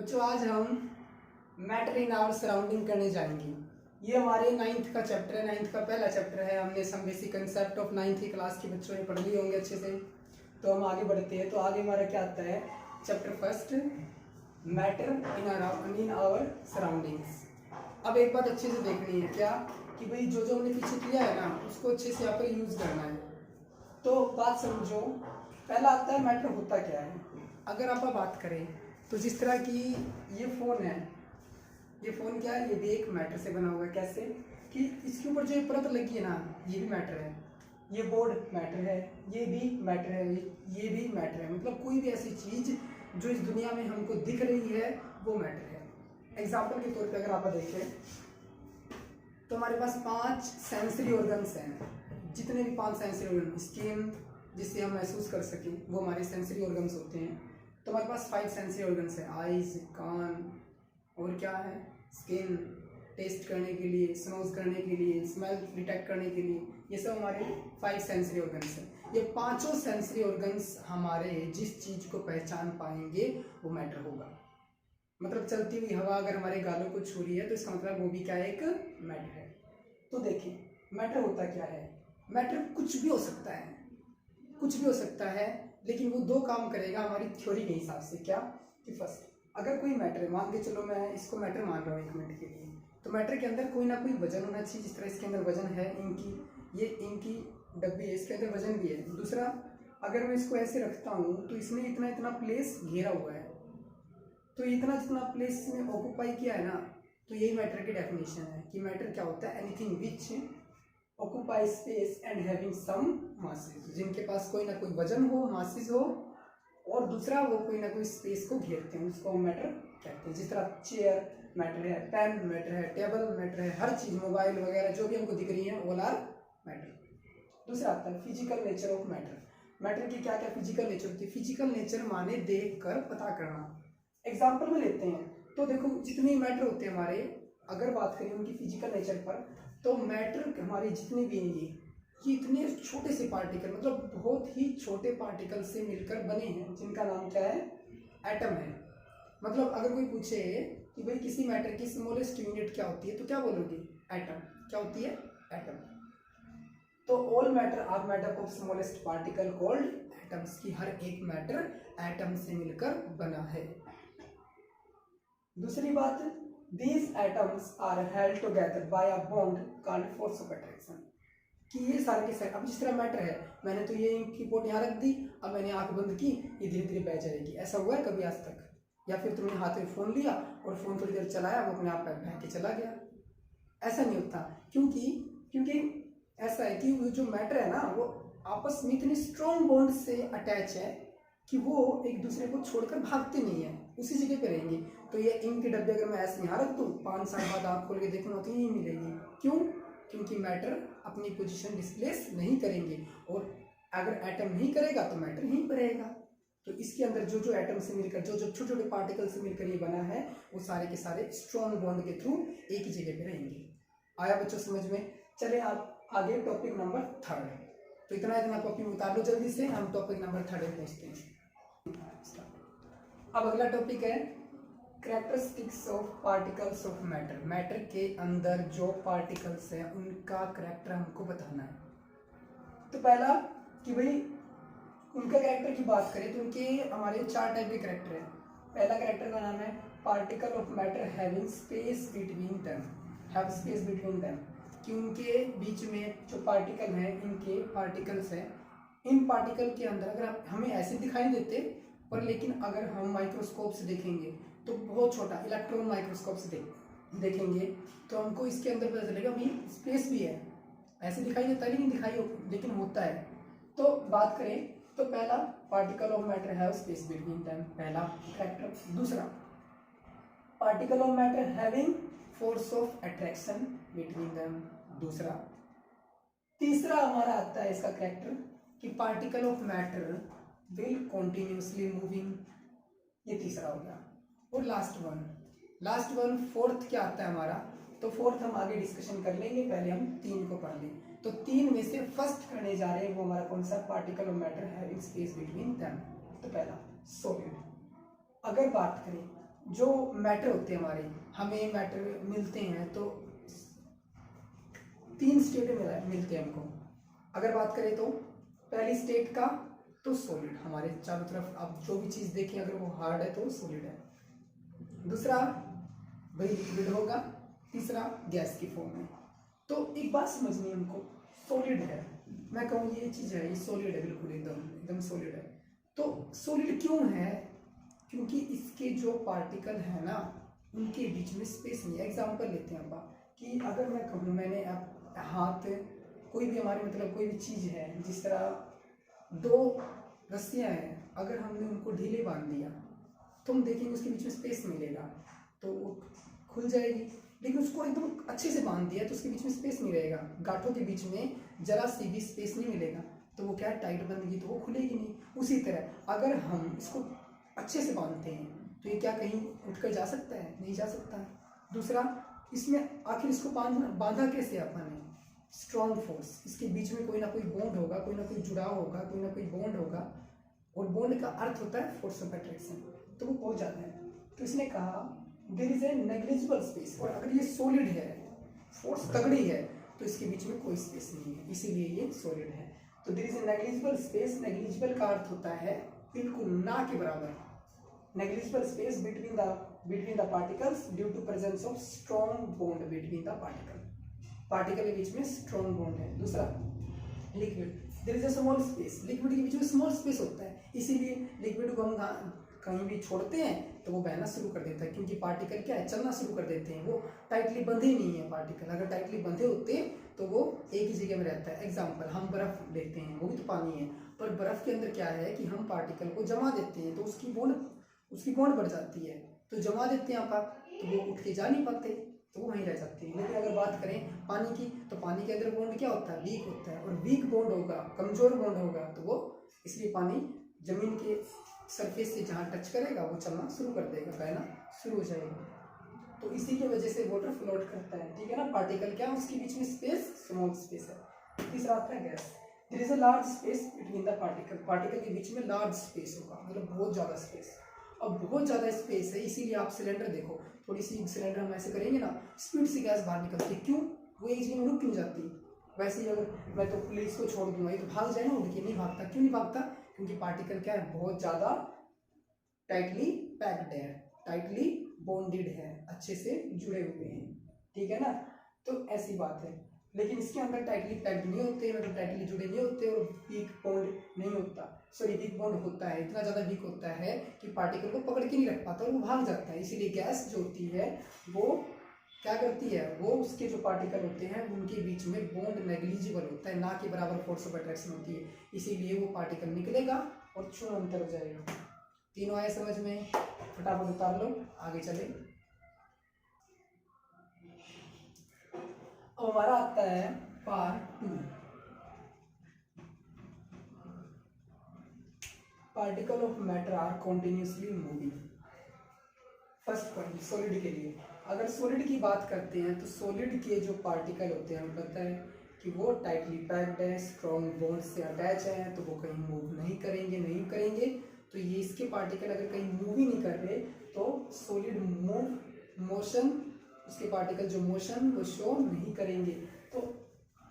बच्चों आज हम मैटर इन आवर सराउंडिंग करने जाएंगे। ये हमारे 9th का चैप्टर है, 9th का पहला चैप्टर है। हमने some basic concept of 9th की क्लास के बच्चों ने पढ़ लिए होंगे अच्छे से। तो हम आगे बढ़ते हैं। तो आगे हमारा क्या आता है, chapter first, matter in our surroundings. अब एक बात अच्छे से देखनी है क्या कि भाई जो हमने पीछे किया है ना उसको अच्छे से यहाँ पर यूज़ करना है। तो बात समझो, पहला आता है मैटर होता क्या है। अगर आप बात करें तो जिस तरह की ये फ़ोन है, ये फ़ोन क्या है, ये भी एक मैटर से बना हुआ है। कैसे कि इसके ऊपर जो ये परत लगी है ना, ये भी मैटर है, ये बोर्ड मैटर है, ये भी मैटर है, ये भी मैटर है। मतलब कोई भी ऐसी चीज़ जो इस दुनिया में हमको दिख रही है वो मैटर है। एग्जाम्पल के तौर पे अगर आप देखें तो हमारे पास 5 सेंसरी ऑर्गन्स हैं। जितने भी 5 सेंसरी ऑर्गन, स्किन जिससे हम महसूस कर सकें वो हमारे सेंसरी ऑर्गन्स होते हैं। तो हमारे पास 5 सेंसरी ऑर्गन्स हैं, आइज, कान और क्या है, स्किन, टेस्ट करने के लिए, स्नोज करने के लिए, स्मेल डिटेक्ट करने के लिए। ये सब हमारे 5 सेंसरी ऑर्गन्स हैं। ये पांचों सेंसरी ऑर्गन्स हमारे जिस चीज़ को पहचान पाएंगे वो मैटर होगा। मतलब चलती हुई हवा अगर हमारे गालों को छू रही है तो इसका मतलब वो भी क्या है, एक मैटर है। तो देखिए मैटर होता क्या है। मैटर कुछ भी हो सकता है, कुछ भी हो सकता है, लेकिन वो 2 काम करेगा हमारी थ्योरी के हिसाब से। क्या कि फर्स्ट, अगर कोई मैटर है, मान के चलो मैं इसको मैटर मान रहा हूँ 1 मिनट के लिए, तो मैटर के अंदर कोई ना कोई वजन होना चाहिए। जिस तरह इसके अंदर वजन है इनकी, ये इनकी डब्बी है, इसके अंदर वजन भी है। दूसरा, अगर मैं इसको ऐसे रखता हूँ तो इसने इतना इतना प्लेस घेरा हुआ है, तो इतना जितना प्लेस इसने ऑक्यूपाई किया है ना, तो यही मैटर की डेफिनेशन है कि मैटर क्या होता है, anything which occupy space and having some masses. जिनके पास कोई ना कोई वजन हो, मासेस हो, और दूसरा वो कोई ना कोई स्पेस को घेरते हैं, उसको हम मैटर कहते हैं। जिस तरह चेयर मैटर है, पेन मैटर है, टेबल मैटर है, हर चीज़, मोबाइल वगैरह जो भी हमको दिख रही है ऑल आर मैटर। दूसरा आता है physical nature of matter. Matter की क्या क्या फिजिकल नेचर होती है। फिजिकल नेचर माने देख कर पता करना। एग्जाम्पल में लेते हैं तो देखो जितने मैटर होते हैं हमारे, अगर बात करें उनकी फिजिकल नेचर पर, तो मैटर हमारे जितने भी हैं ये इतने छोटे से पार्टिकल, मतलब बहुत ही छोटे पार्टिकल से मिलकर बने हैं, जिनका नाम क्या है, एटम है। मतलब अगर कोई पूछे कि भाई किसी मैटर की स्मॉलेस्ट यूनिट क्या होती है, तो क्या बोलोगे, एटम। क्या होती है, एटम। तो all matter are made up of smallest particle called atoms. की हर एक मैटर एटम से मिलकर बना है। दूसरी बात, these atoms are held together by a bond called force of attraction। कि ये सारे के सारे, अब जिस तरह मैटर है, मैंने तो ये इंक की पोट यहाँ रख दी, अब मैंने आंख बंद की, ये धीरे धीरे बह जाएगी। ऐसा हुआ है कभी आज तक? या फिर तुमने हाथ में फ़ोन लिया और फ़ोन थोड़ी देर चलाया, वो अपने आप बह के चला गया? ऐसा नहीं होता। क्योंकि ऐसा है कि वो जो मैटर है ना वो आपस में इतने स्ट्रॉन्ग बॉन्ड से अटैच है कि वो एक दूसरे को छोड़कर भागते नहीं है, उसी जगह पे रहेंगे। तो ये इंक के डब्बे अगर मैं ऐसे यहाँ रख दूँ, 5 साल बाद आँख खोल के देखूँगा तो यही मिलेगी। क्यों? क्योंकि मैटर अपनी पोजीशन डिस्प्लेस नहीं करेंगे, और अगर एटम नहीं करेगा तो मैटर यहीं पर रहेगा। तो इसके अंदर जो जो एटम से मिलकर, जो जो छोटे छोटे पार्टिकल से मिलकर ये बना है, वो सारे के सारे स्ट्रॉन्ग बॉन्ड के थ्रू एक ही जगह पे रहेंगे। आया बच्चों समझ में? चले आप आगे टॉपिक नंबर 3। तो इतना टॉपिक उतार लो जल्दी से, हम टॉपिक नंबर 3 पहुँचते हैं। अब अगला टॉपिक है characteristics of particles of matter. Matter के अंदर जो पार्टिकल्स हैं उनका कैरेक्टर हमको बताना है। तो पहला कि भाई उनका कैरेक्टर की बात करें तो उनके हमारे 4 टाइप के कैरेक्टर हैं। पहला कैरेक्टर का नाम है particle of matter having space between them, have space between them. कि उनके बीच में जो पार्टिकल हैं, इनके पार्टिकल्स हैं, इन पार्टिकल के अंदर अगर हमें ऐसे दिखाई देते, पर लेकिन अगर हम माइक्रोस्कोप से देखेंगे तो बहुत छोटा, इलेक्ट्रॉन माइक्रोस्कोप से देखेंगे तो हमको इसके अंदर पता चलेगा भाई स्पेस भी है। ऐसे दिखाई देता है लेकिन होता है। तो बात करें तो पहला particle of matter have space between them, पहला कैरेक्टर। दूसरा, particle of matter having force of attraction between them, दूसरा। तीसरा हमारा आता है इसका कैरेक्टर कि particle of matter will continuously moving, ये तीसरा हो गया। और लास्ट वन फोर्थ क्या आता है हमारा, तो फोर्थ हम आगे डिस्कशन कर लेंगे, पहले हम 3 को पढ़ लें। तो 3 में से फर्स्ट करने जा रहे हैं वो हमारा कौन सा, particle of matter having space between them. तो पहला सॉलिड। अगर बात करें जो मैटर होते हैं हमारे, हमें मैटर मिलते हैं तो 3 स्टेट में मिलते हैं हमको। अगर बात करें तो पहली स्टेट का तो सॉलिड, हमारे चारों तरफ आप जो भी चीज़ देखें अगर वो हार्ड है तो सॉलिड है। दूसरा वही लिक्विड होगा। तीसरा गैस की फॉर्म में। तो एक बात समझनी है हमको, सॉलिड है, मैं कहूँ ये चीज़ है, ये सॉलिड है, बिल्कुल एकदम एकदम सॉलिड है। तो सॉलिड क्यों है? क्योंकि इसके जो पार्टिकल है ना उनके बीच में स्पेस नहीं है। एग्जाम्पल लेते हैं हम कि अगर मैं कहूँ मैंने हाथ, कोई भी हमारे मतलब कोई भी चीज़ है, जिस तरह 2 रस्सियाँ हैं, अगर हमने उनको ढीले बांध दिया तो हम देखेंगे उसके बीच में स्पेस मिलेगा तो वो खुल जाएगी। लेकिन उसको एकदम अच्छे से बांध दिया तो उसके बीच में स्पेस नहीं रहेगा, गांठों के बीच में जरा सी भी स्पेस नहीं मिलेगा, तो वो क्या टाइट बंधेगी तो वो खुलेगी नहीं। उसी तरह अगर हम इसको अच्छे से बांधते हैं तो ये क्या कहीं उठकर जा सकता है? नहीं जा सकता है। दूसरा, इसमें आखिर इसको बांधा कैसे अपन ने? स्ट्रॉन्ग फोर्स, इसके बीच में कोई ना कोई बॉन्ड होगा, कोई ना कोई जुड़ाव होगा, कोई ना कोई बॉन्ड होगा, और बॉन्ड का अर्थ होता है फोर्स ऑफ अट्रैक्शन, तो वो पहुंच जाता है। तो इसने कहा there is a negligible space, और अगर ये सॉलिड है, फोर्स तगड़ी है, तो इसके बीच में कोई स्पेस नहीं है, इसीलिए ये सॉलिड है। तो there is a negligible space, negligible का अर्थ होता है बिल्कुल ना के बराबर। Negligible space between the particles due to presence of strong bond between the particle के बीच में स्ट्रॉन्ग बॉन्ड है। दूसरा liquid, there is a small space, liquid के बीच में स्मॉल स्पेस होता है, इसीलिए लिक्विड को हम कहीं भी छोड़ते हैं तो वो बहना शुरू कर देता है, क्योंकि पार्टिकल क्या है, चलना शुरू कर देते हैं, वो टाइटली बंधे नहीं है पार्टिकल। अगर टाइटली बंधे होते तो वो एक ही जगह में रहता है। एग्जाम्पल, हम बर्फ लेते हैं, वो भी तो पानी है, पर बर्फ के अंदर क्या है कि हम पार्टिकल को जमा देते हैं तो उसकी बॉन्ड बढ़ जाती है, तो जमा देते हैं आप तो वो उठ के जा नहीं पाते, तो वो वहीं रह जाते हैं। लेकिन अगर बात करें पानी की, तो पानी के अंदर बॉन्ड क्या होता है, वीक होता है, और वीक बॉन्ड होगा, कमजोर बॉन्ड होगा, तो वो इसलिए पानी जमीन के सरफेस से जहाँ टच करेगा वो चलना शुरू कर देगा, बहना शुरू हो जाएगा। तो इसी की वजह से वाटर फ्लोट करता है, ठीक है ना। पार्टिकल क्या है, उसके बीच में स्पेस स्मॉल स्पेस है। तीसरा आता है gas, there is a large space between the particle के बीच में लार्ज स्पेस होगा, मतलब बहुत ज़्यादा स्पेस। अब बहुत ज़्यादा स्पेस है, इसीलिए आप सिलेंडर देखो, थोड़ी सी सिलेंडर हम ऐसे करेंगे ना, स्पीड से गैस बाहर निकलती है, क्यों? वो एक जगह में रुक क्यों जाती? वैसे ही अगर मैं तो पुलिस को छोड़ दूंगा, ये तो भाग जाए ना उड़ के, नहीं भागता। क्यों नहीं भागता? क्योंकि पार्टिकल क्या है, बहुत ज़्यादा टाइटली पैक्ड है, टाइटली बॉन्डेड है, अच्छे से जुड़े हुए हैं, ठीक है ना। तो ऐसी बात है, लेकिन इसके अंदर टाइटली पैक्ड नहीं होते, मतलब टाइटली जुड़े नहीं होते, और वीक बॉन्ड नहीं होता, सॉरी वीक बॉन्ड होता है, इतना ज़्यादा वीक होता है कि पार्टिकल को पकड़ के नहीं रख पाता और वो भाग जाता है। इसीलिए गैस जो होती है वो क्या करती है, वो उसके जो पार्टिकल होते हैं उनके बीच में बॉन्ड नेग्लिजिबल होता है, ना के बराबर फोर्स ऑफ अट्रैक्शन होती है, इसीलिए वो पार्टिकल निकलेगा और क्षुण अंतर हो जाएगा। तीनों आए समझ में? फटाफट उतार लो, आगे चले। अब हमारा आता है part 2, particle of matter are continuously moving. First point solid के लिए, अगर सॉलिड की बात करते हैं तो सॉलिड के जो पार्टिकल होते हैं, हमें पता है कि वो टाइटली पैक्ड है, स्ट्रॉन्ग बॉन्ड से अटैच है, तो वो कहीं मूव नहीं करेंगे। तो ये इसके पार्टिकल अगर कहीं मूव ही नहीं कर रहे तो सॉलिड मोशन, उसके पार्टिकल जो मोशन वो शो नहीं करेंगे। तो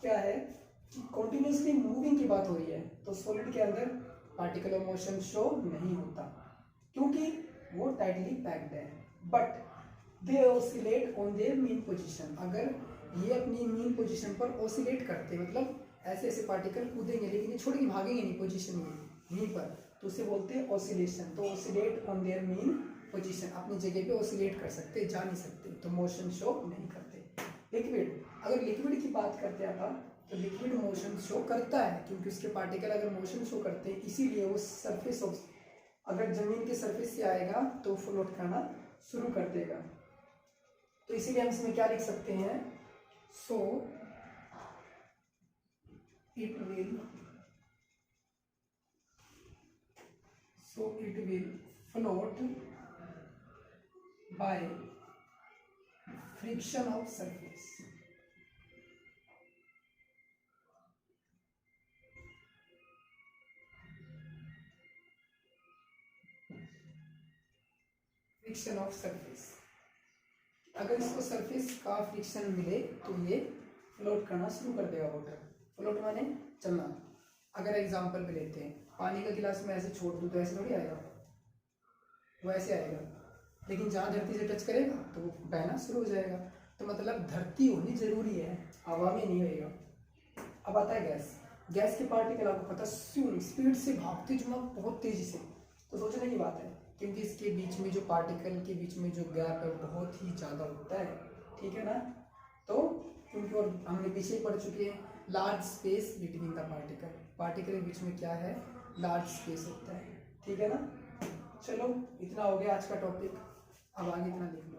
क्या है कि कॉन्टिन्यूसली मूविंग की बात हो रही है, तो सॉलिड के अंदर पार्टिकल ऑफ मोशन शो नहीं होता, क्योंकि वो टाइटली पैक्ड है। But they oscillate on their mean position, अगर ये अपनी मीन पोजीशन पर ऑसिलेट करते, मतलब ऐसे ऐसे पार्टिकल कूदेंगे लेकिन ये छोड़ के भागेंगे नहीं पोजीशन में, यहीं पर, तो उसे बोलते हैं ऑसिलेशन। तो oscillate on their mean position, अपनी जगह पे ऑसिलेट कर सकते, जा नहीं सकते, तो मोशन शो नहीं करते। लिक्विड, अगर लिक्विड की बात करते हैं आप, तो लिक्विड मोशन शो करता है, क्योंकि उसके पार्टिकल अगर मोशन शो करते हैं, इसीलिए वो सरफेस ऑफ, अगर जमीन के सरफेस से आएगा तो फ्लोट करना शुरू कर देगा। तो इसीलिए हम इसमें क्या लिख सकते हैं, so it will float by friction of surface. Friction of surface. अगर इसको सरफेस का फ्रिक्शन मिले तो ये फ्लोट करना शुरू कर देगा वाटर। फ्लोट माने चलना। अगर एग्जांपल पे लेते हैं, पानी का गिलास में ऐसे छोड़ दूँ तो ऐसे थोड़ी आएगा, वो ऐसे आएगा, लेकिन जहाँ धरती से टच करेगा तो वो बहना शुरू हो जाएगा। तो मतलब धरती होनी जरूरी है, हवा में नहीं होएगा। अब आता है गैस। गैस के पार्टिकल आपको पता स्पीड से भागते जुमा बहुत तेजी से, तो सोचने की बात है, क्योंकि इसके बीच में जो पार्टिकल के बीच में जो गैप है बहुत ही ज़्यादा होता है, ठीक है ना। तो क्योंकि और हमने पीछे ही पढ़ चुके हैं, large space between the particle, particle के बीच में क्या है, लार्ज स्पेस होता है, ठीक है ना। चलो इतना हो गया आज का टॉपिक, अब आगे इतना लिख लो।